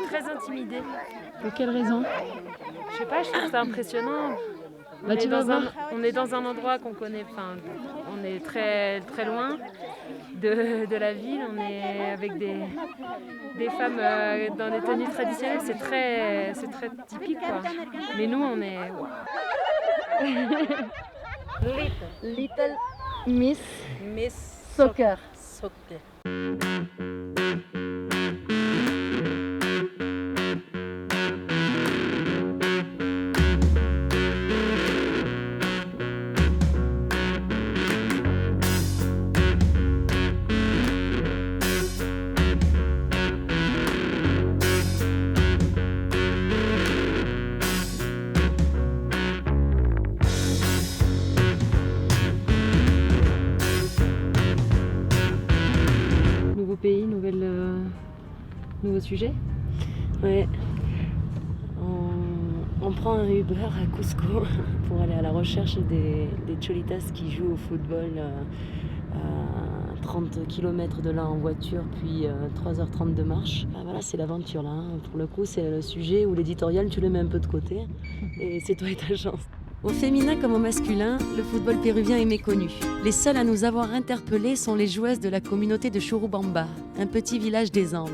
très intimidée. Pour quelle raison? Je sais pas, je trouve ça impressionnant. Bah, tu vas voir. On est dans un endroit qu'on connaît, enfin, on est très, très loin de la ville. On est avec des femmes dans des tenues traditionnelles, c'est très typique, quoi. Mais nous, on est... Little Miss Miss Soccer. Soccer. Nouveau pays, nouveau sujet. Ouais. On prend un Uber à Cusco pour aller à la recherche des Cholitas qui jouent au football à 30 km de là en voiture, puis 3h30 de marche. Ah, voilà, c'est l'aventure là. Pour le coup, c'est le sujet où l'éditorial, tu le mets un peu de côté. Et c'est toi et ta chance. Au féminin comme au masculin, le football péruvien est méconnu. Les seules à nous avoir interpellés sont les joueuses de la communauté de Churubamba, un petit village des Andes.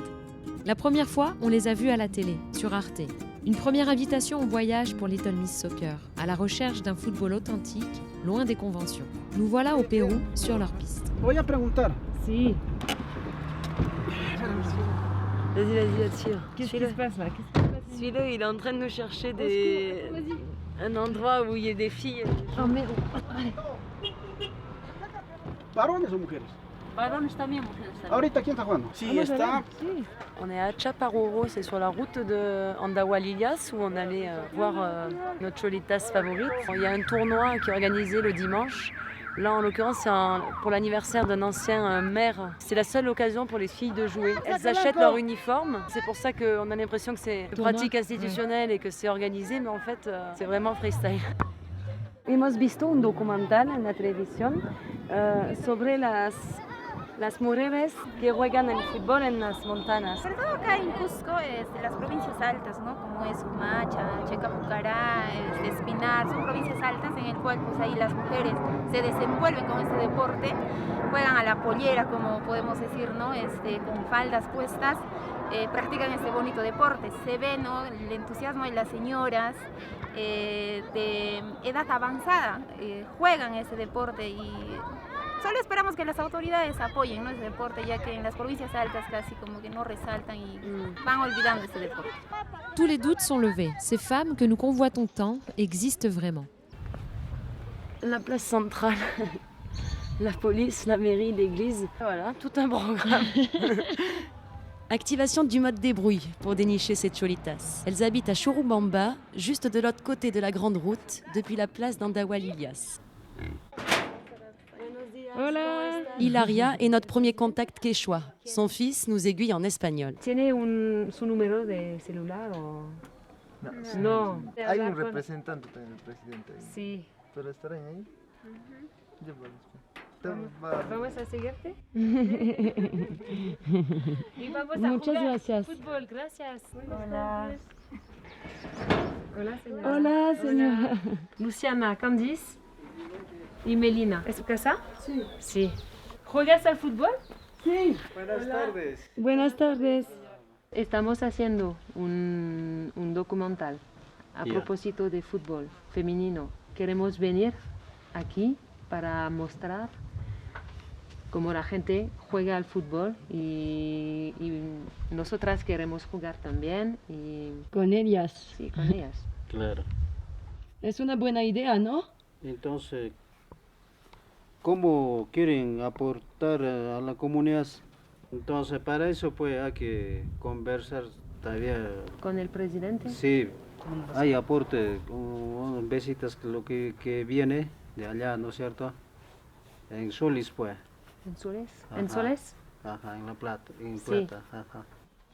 La première fois, on les a vues à la télé, sur Arte. Une première invitation au voyage pour Little Miss Soccer, à la recherche d'un football authentique, loin des conventions. Nous voilà au Pérou, sur leur piste. Voy a preguntar. Si. Vas-y, attire. Qu'est-ce qui se passe là? Celui-là, il est en train de nous chercher un endroit où il y a des filles. Oh merde. ¿Varones o mujeres? Varones también, mujeres también. Ahorita, ¿quién está jugando? Sí, está. On est à Chaparoro, c'est sur la route de Andahualillas où on allait voir notre Cholitas favorite. Il y a un tournoi qui est organisé le dimanche. Là, en l'occurrence, c'est pour l'anniversaire d'un ancien maire. C'est la seule occasion pour les filles de jouer. Elles achètent leur uniforme. C'est pour ça qu'on a l'impression que c'est une pratique institutionnelle et que c'est organisé, mais en fait, c'est vraiment freestyle. Hemos visto un documental en la televisión sobre las mujeres que juegan el fútbol en las montañas. Sobre todo acá en Cusco, las provincias altas, ¿no? Como es Humacha, Checapucará, Espinar, son provincias altas en el cual pues ahí las mujeres se desenvuelven con este deporte, juegan a la pollera, como podemos decir, ¿no? Con faldas puestas, practican este bonito deporte. Se ve, ¿no? El entusiasmo de las señoras de edad avanzada, juegan ese deporte y solo esperamos que las autoridades apoyen, ¿no? Ese deporte, ya que en las provincias altas casi como que no resaltan y van olvidando este deporte. Tous les doutes sont levés. Ces femmes que nous convoitons tant existent vraiment. La place centrale, la police, la mairie, l'église, voilà, tout un programme. Activation du mode débrouille pour dénicher ces Cholitas. Elles habitent à Churubamba, juste de l'autre côté de la grande route, depuis la place d'Andahualillas. Hola. Hilaria est notre premier contact quechua. Son fils nous aiguille en espagnol. ¿Tiene su número de celular o...? No. Hay un representante también, el presidente. Ahí. Sí. ¿Pero estarán ahí? Vamos a seguirte. Y vamos a Muchas jugar gracias. fútbol, gracias. Hola. Hola, señora. Hola, señora. Luciana, Candice y Melina. ¿Es tu casa? Sí. Sí. ¿Juegas al fútbol? Sí. Buenas tardes. Buenas tardes. Estamos haciendo un documental a propósito de fútbol femenino. Queremos venir aquí para mostrar cómo la gente juega al fútbol y nosotras queremos jugar también y Con ellas. sí, con ellas. Claro. Es una buena idea, ¿no? Entonces, ¿cómo quieren aportar a la comunidad? Entonces, para eso pues hay que conversar todavía. ¿Con el presidente? Sí, hay aporte, visitas lo que viene de allá, ¿no es cierto? En Solis, pues. ¿En Soles? Ajá. ¿En Soles? Ajá, en La Plata. En Sí. Plata, ajá.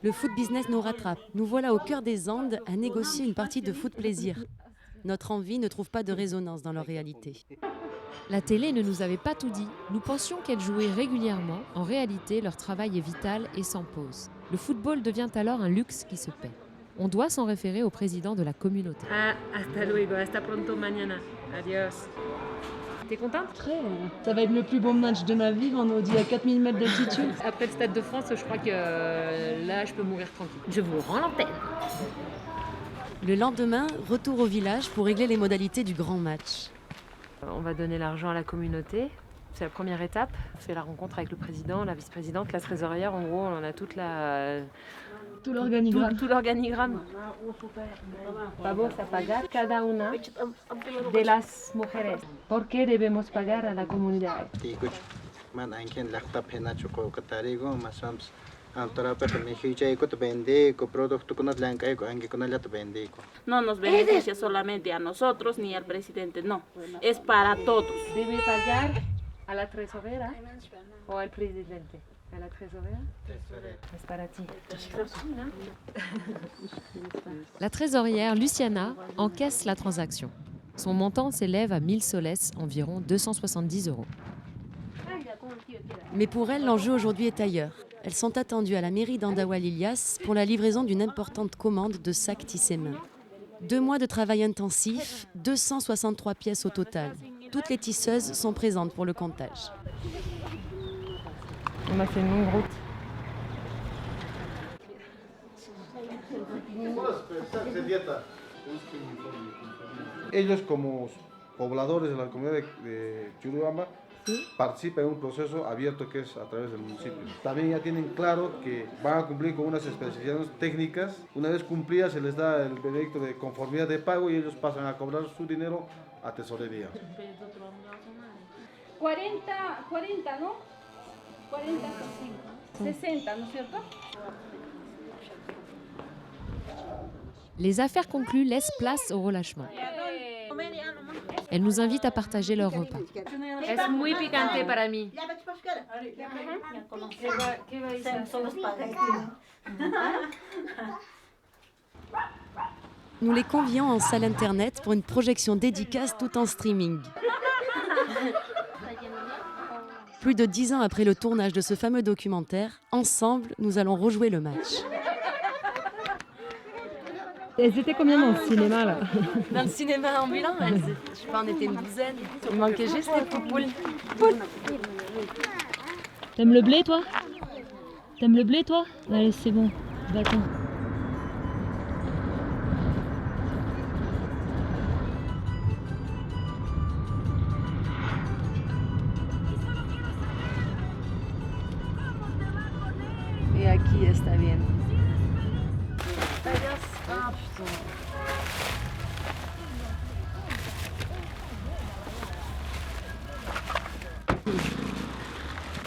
Le foot business nous rattrape. Nous voilà au cœur des Andes à négocier une partie de foot plaisir. Notre envie ne trouve pas de résonance dans leur réalité. La télé ne nous avait pas tout dit. Nous pensions qu'elles jouaient régulièrement. En réalité, leur travail est vital et sans pause. Le football devient alors un luxe qui se paie. On doit s'en référer au président de la communauté. Ah, hasta luego, hasta pronto mañana. Adios. T'es contente? Très. Ça va être le plus beau match de ma vie, vendredi à 4000 mètres d'altitude. Après le Stade de France, je crois que là, je peux mourir tranquille. Je vous rends l'antenne. Le lendemain, retour au village pour régler les modalités du grand match. On va donner l'argent à la communauté. C'est la première étape. On fait la rencontre avec le président, la vice-présidente, la trésorière. En gros, on a toute la... Tout l'organigramme. Tout l'organigramme. Vamos a pagar cada una de las mujeres. ¿Por qué debemos pagar a la comunidad? No nos beneficia solamente a nosotros ni al presidente, no. Es para todos. Debe pagar a la tesorera o al presidente. ¿A la tesorera? Es para ti. La trésorière Luciana encaisse la transaction. Son montant s'élève à 1000 soles, environ 270 €. Mais pour elles, l'enjeu aujourd'hui est ailleurs. Elles sont attendues à la mairie d'Andahuaylas pour la livraison d'une importante commande de sacs tissés main. 2 mois de travail intensif, 263 pièces au total. Toutes les tisseuses sont présentes pour le comptage. On a fait une longue route. Ellos como pobladores de la comunidad de Churubamba participan en un proceso abierto que es a través del municipio. También ya tienen claro que van a cumplir con unas especificaciones técnicas. Una vez cumplidas se les da el veredicto de conformidad de pago y ellos pasan a cobrar su dinero a tesorería. 40, ¿no? 40, 60, ¿no es cierto? Les affaires conclues laissent place au relâchement. Elles nous invitent à partager leur repas. Es muy picante para mí. Nous les convions en salle internet pour une projection dédicace tout en streaming. Plus de 10 ans après le tournage de ce fameux documentaire, ensemble, nous allons rejouer le match. Elles étaient combien dans le cinéma là? Dans le cinéma ambulant, je sais pas, on était une douzaine. Il manquait juste les poupoules. T'aimes le blé toi? T'aimes le blé toi? Allez, c'est bon, d'accord. Et aquí está bien.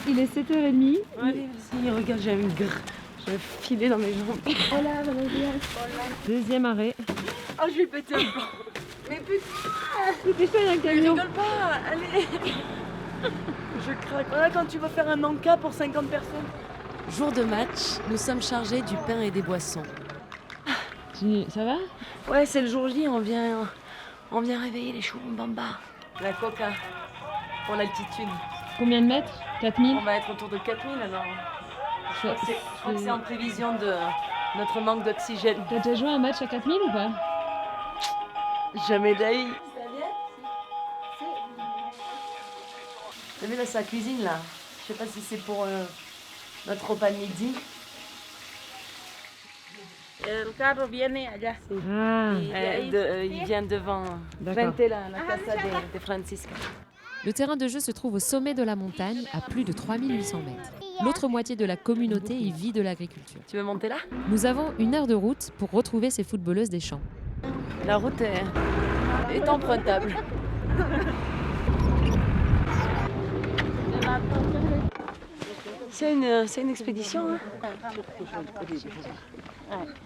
Il est 7h30. Allez, merci. Regarde, j'ai un filet dans mes jambes. Hola, buenos días. Deuxième arrêt. Oh, je vais péter un plomb. Mais putain, Dépêche-toi, il y a un camion. rigole pas, allez. Je craque. Voilà quand tu vas faire un encas pour 50 personnes. Jour de match, nous sommes chargés du pain et des boissons. Ça va? Ouais, c'est le jour J, on vient réveiller les Churumbamba. La coca, pour l'altitude. Combien de mètres? 4000? On va être autour de 4000 alors. Je crois que c'est en prévision de notre manque d'oxygène. T'as déjà joué un match à 4000 ou pas? Jamais d'ailleurs. T'as vu là, c'est la cuisine là. Je sais pas si c'est pour notre repas de midi. El carro viene allá. Ah, Il vient devant. Frente la casa de Francisca. Le terrain de jeu se trouve au sommet de la montagne, à plus de 3800 mètres. L'autre moitié de la communauté y vit de l'agriculture. Tu veux monter là? Nous avons 1 heure de route pour retrouver ces footballeuses des champs. La route est empruntable. C'est une expédition, hein?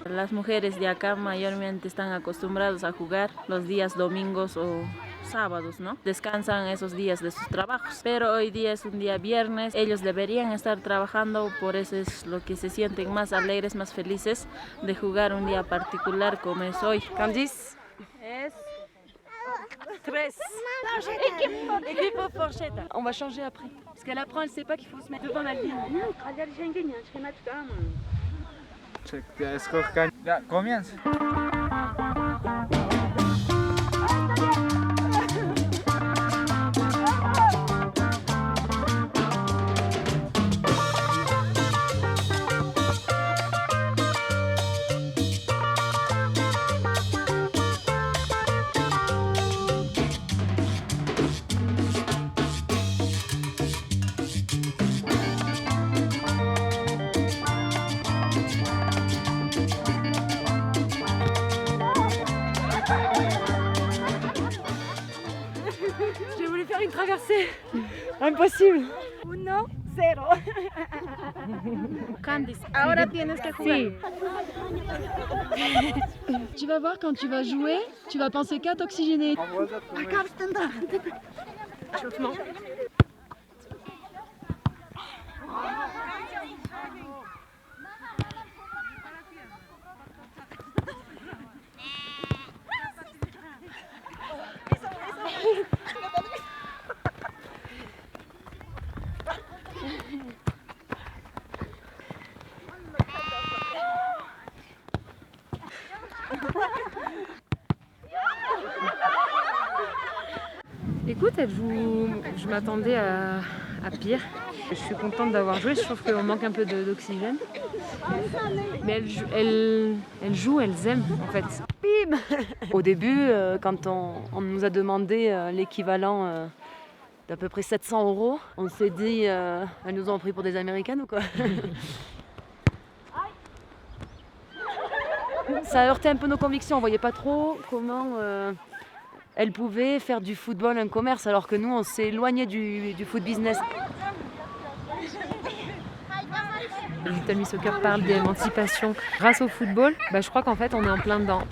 Las mujeres de acá mayormente están acostumbrados a jugar los días domingos o sábados, ¿no? Descansan esos días de sus trabajos. Pero hoy día es un día viernes, ellos deberían estar trabajando, por eso es lo que se sienten más alegres, más felices de jugar un día particular como es hoy. Candice? Tres. Equipo Porchetta. On va changer après. Parce qu'elle apprend, elle sait pas qu'il faut se mettre devant la ligne. Ya escojan. Ya, comienza. J'ai voulu faire une traversée. Impossible. 1-0. Candice, ahora tienes que jugar. Tu vas voir quand tu vas jouer, tu vas penser qu'à t'oxygéner. Échauffement. Écoute, elle joue. Je m'attendais à pire. Je suis contente d'avoir joué. Je trouve qu'on manque un peu d'oxygène. Mais elles jouent, elles aiment en fait. Bim. Au début, quand on nous a demandé l'équivalent d'à peu près 700 €, on s'est dit, elles nous ont pris pour des Américaines ou quoi? Ça a heurté un peu nos convictions. On voyait pas trop comment elles pouvaient faire du football un commerce, alors que nous, on s'est éloigné du foot business. Little Miss Soccer parle d'émancipation grâce au football. Je crois qu'en fait, on est en plein dedans.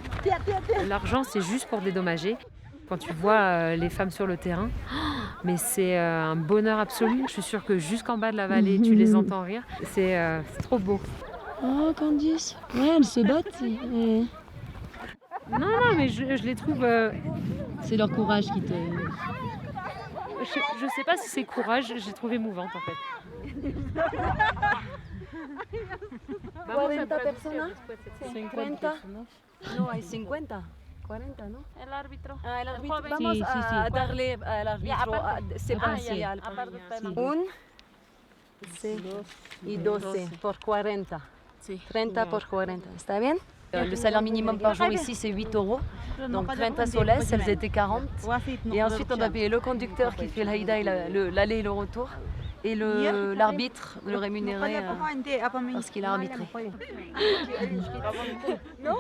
L'argent, c'est juste pour dédommager. Quand tu vois les femmes sur le terrain, mais c'est un bonheur absolu. Je suis sûre que jusqu'en bas de la vallée, tu les entends rire. C'est trop beau. Oh Candice, ouais, elles se battent. Non, mais je les trouve... C'est leur courage qui te... Je sais pas si c'est courage, j'ai trouvé émouvante en fait. 40 personas? 50? No, hay 50. 40, ¿no? El árbitro. Ah, el árbitro. joven. Vamos Sí, sí, a sí. darle al árbitro. Aparte. Aparte, y 12 por 40. Sí. 30 por 40. ¿Está bien? Le salaire minimum par jour ici, c'est 8 €. Donc 30 soles, elles étaient 40. Et ensuite, on doit payer le conducteur qui fait l'Aïda et l'aller et le retour. Et l'arbitre, le rémunérer parce qu'il a arbitré. Non?